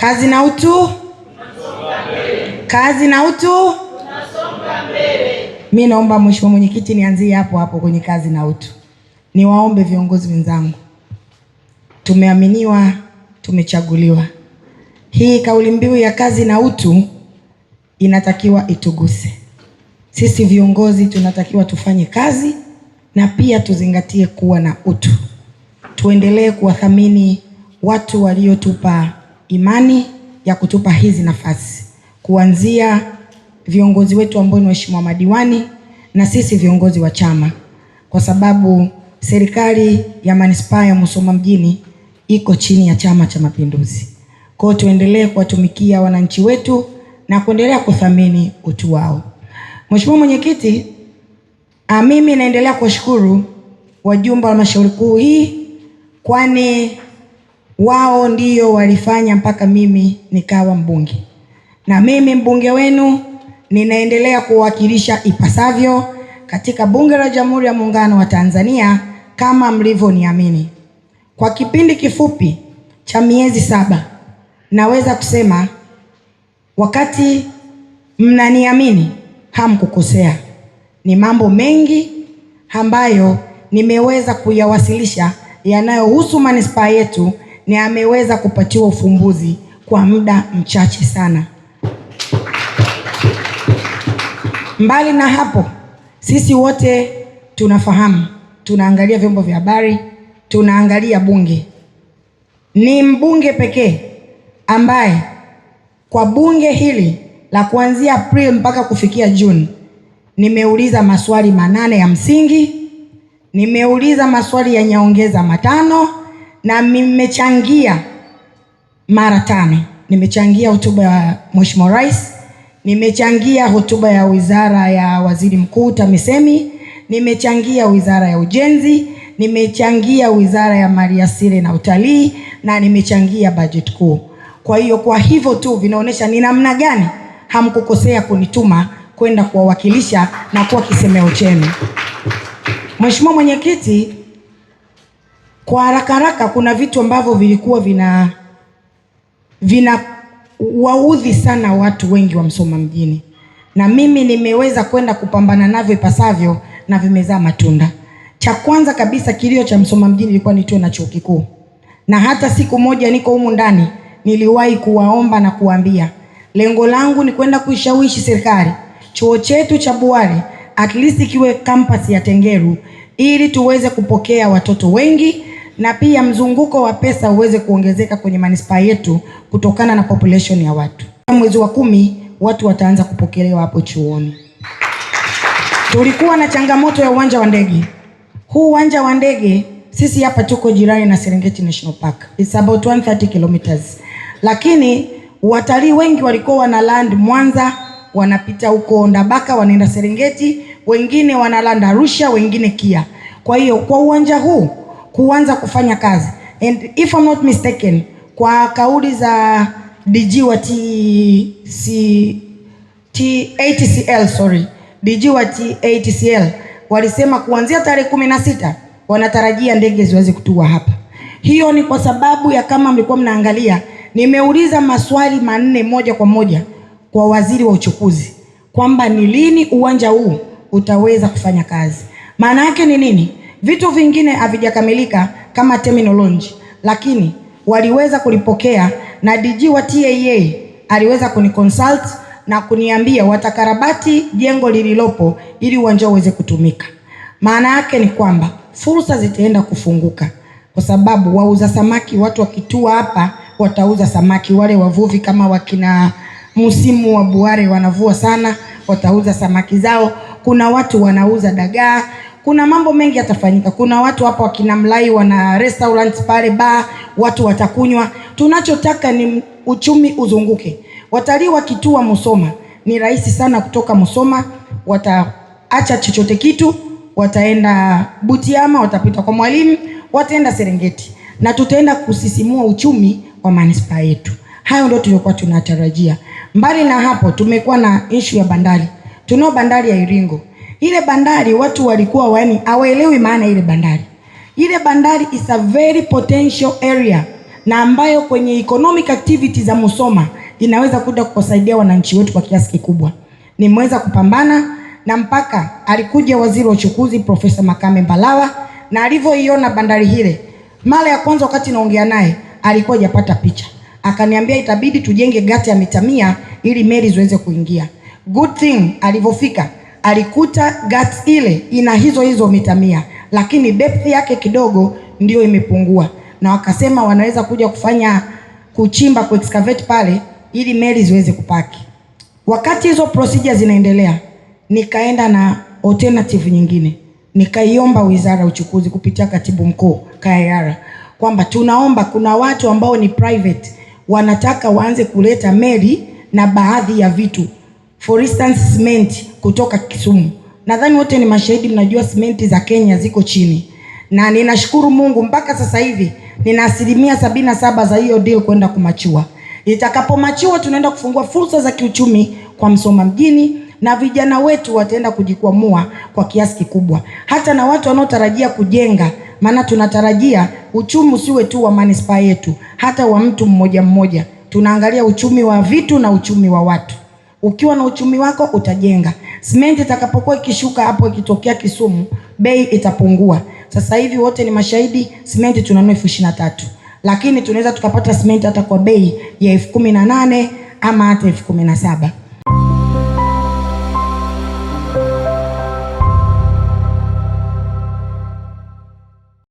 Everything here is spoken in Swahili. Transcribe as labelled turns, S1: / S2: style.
S1: Kazi na utu. Kazi na utu. Mimi naomba Mheshimiwa Mwenyekiti nianzie hapo hapo kwenye kazi na utu. Niwaombe viongozi wenzangu, tumeaminiwa, tumechaguliwa. Hii kauli mbiu ya kazi na utu inatakiwa ituguse. Sisi viongozi tunatakiwa tufanye kazi na pia tuzingatie kuwa na utu. Tuendelee kuwathamini watu waliotupa imani ya kutupa hizi nafasi, kuanzia viongozi wetu ambao ni waheshimiwa madiwani na sisi viongozi wa chama, kwa sababu serikali ya manispaa ya Musoma mjini iko chini ya Chama cha Mapinduzi. Kwa hiyo tuendelee kuwatumikia wananchi wetu na kuendelea kuthamini utu wao. Mheshimiwa Mwenyekiti, mimi naendelea kuwashukuru wajumbe wa halmashauri kuu hii, kwani wao ndio walifanya mpaka mimi nikawa mbunge. Na mimi mbunge wenu ninaendelea kuwakilisha ipasavyo katika Bunge la Jamhuri ya Muungano wa Tanzania kama mlivyoniamini. Kwa kipindi kifupi cha miezi 7 naweza kusema wakati mnaniamini hamkukosea. Ni mambo mengi ambayo nimeweza kuyawasilisha yanayohusu manispaa yetu na ameweza kupatiwa ufumbuzi kwa muda mchache sana. Mbali na hapo, sisi wote tunafahamu, tunaangalia vyombo vya habari, tunaangalia bunge. Ni mbunge pekee ambaye kwa bunge hili la kuanzia Aprili mpaka kufikia Juni nimeuliza maswali 8 ya msingi, nimeuliza maswali ya nyongeza 5 na nimechangia mara 5. Nimechangia hotuba ya Mheshimiwa Rais, nimechangia hotuba ya Wizara ya Waziri Mkuu TAMISEMI, nimechangia Wizara ya Ujenzi, nimechangia Wizara ya Maliasili na Utalii na nimechangia bajeti kuu. Kwa hiyo kwa hivyo tu vinaonyesha ni namna gani hamkukosea kunituma kwenda kuwawakilisha na kuwa kisemeo chenu. Mheshimiwa Mwenyekiti, kwa haraka kuna vitu ambavyo vilikuwa vina waudhi sana watu wengi wa Musoma mjini, na mimi nimeweza kwenda kupambana navyo ipasavyo na vimezaa matunda. Cha kwanza kabisa, kilio cha Musoma mjini ilikuwa nitoe na chuo kikuu, na hata siku moja niko humu ndani niliwahi kuwaomba na kuambia lengo langu ni kwenda kuishawishi serikali chuo chetu cha Buhari at least kiwe campus ya Tengeru ili tuweze kupokea watoto wengi na pia mzunguko wa pesa uweze kuongezeka kwenye manispaa yetu kutokana na population ya watu. Mwezi wa 10 watu wataanza kupokelewa hapo chuoni. Tulikuwa na changamoto ya uwanja wa ndege. Huu uwanja wa ndege sisi hapa tuko jirani na Serengeti National Park. It's about 130 kilometers. Lakini watalii wengi walikuwa wana land Mwanza, wanapita huko Ndabaka, wanaenda Serengeti, wengine wanalanda Arusha, wengine Kia. Kwa hiyo kwa uwanja huu kuanza kufanya kazi, and if I'm not mistaken, kwa kauli za DG wa DG wa ATCL walisema kuanzia tarehe 16 wanatarajia ndege ziweze kutua hapa. Hiyo ni kwa sababu ya, kama mlikuwa mnaangalia, nimeuliza maswali 4 moja kwa moja kwa waziri wa uchukuzi kwamba ni lini uwanja huu utaweza kufanya kazi. Maana yake ni nini? Vitu vingine havijakamilika kama terminology, lakini waliweza kulipokea, na DG wa TAA aliweza kuniconsult na kuniambia watakarabati jengo lililopo ili uwanja uweze kutumika. Maana yake ni kwamba fursa zitaenda kufunguka, kwa sababu wauza samaki, watu wakitua hapa watauza samaki. Wale wavuvi kama wakina msimu wa Buhari wanavua sana, watauza samaki zao. Kuna watu wanauza dagaa. Kuna mambo mengi yatafanyika. Kuna watu hapa wakina Mlai wana restaurants pale, bar, watu watakunywa. Tunachotaka ni uchumi uzunguke. Watalii wakitua Musoma ni rahisi sana kutoka Musoma, wataacha chochote kitu, wataenda Butiama, watapita kwa Mwalimu, wataenda Serengeti, na tutaenda kusisimua uchumi wa manispaa yetu. Hayo ndio tulikuwa tunatarajia. Mbali na hapo, tumekuwa na issue ya bandari. Tunao bandari ya Iringo. Ile bandari watu walikuwa hawaelewi maana ile bandari. Ile bandari is a very potential area na ambayo kwenye economic activity za Musoma inaweza kuja kuwasaidia wananchi wetu kwa kiasi kikubwa. Nimeweza kupambana na mpaka alikuja waziri wa uchukuzi Profesa Makame Mbarawa, na alivyoiona bandari hile mara ya kwanza wakati naongea naye alikuwa hajapata picha. Akaniambia itabidi tujenge gati ya mita 100 ili meli ziweze kuingia. Good thing alivyofika alikuta gati ile ina hizo mita 100, lakini depth yake kidogo ndio imepungua, na wakasema wanaweza kuja kufanya kuchimba ku excavate pale ili meli ziweze kupaki. Wakati hizo procedure zinaendelea, nikaenda na alternative nyingine. Nikaiomba Wizara ya Uchukuzi kupitia Katibu Mkuu Kayara kwamba tunaomba, kuna watu ambao ni private wanataka waanze kuleta meli na baadhi ya vitu, for instance cement kutoka Kisumu. Nadhani wote ni mashahidi, mnajua cement za Kenya ziko chini, na ninashukuru Mungu mpaka sasa hivi nina 77% za hiyo deal kwenda kumachua. Itakapomachua tunaenda kufungua fursa za kiuchumi kwa Musoma mjini, na vijana wetu wataenda kujikwamua kwa kiasi kikubwa, hata na watu wanaotarajia kujenga, maana tunatarajia uchumi usiwe tu wa manispaa yetu, hata wa mtu mmoja mmoja. Tunaangalia uchumi wa vitu na uchumi wa watu. Ukiwa na uchumi wako utajenga. Simenti itakapokuwa ikishuka hapo, ikitokea Kisumu, bei itapungua. Sasa hivi wote ni mashahidi, simenti tunanunua 23,000, lakini tunaweza tukapata simenti hata kwa bei ya 18,000 ama hata 17,000.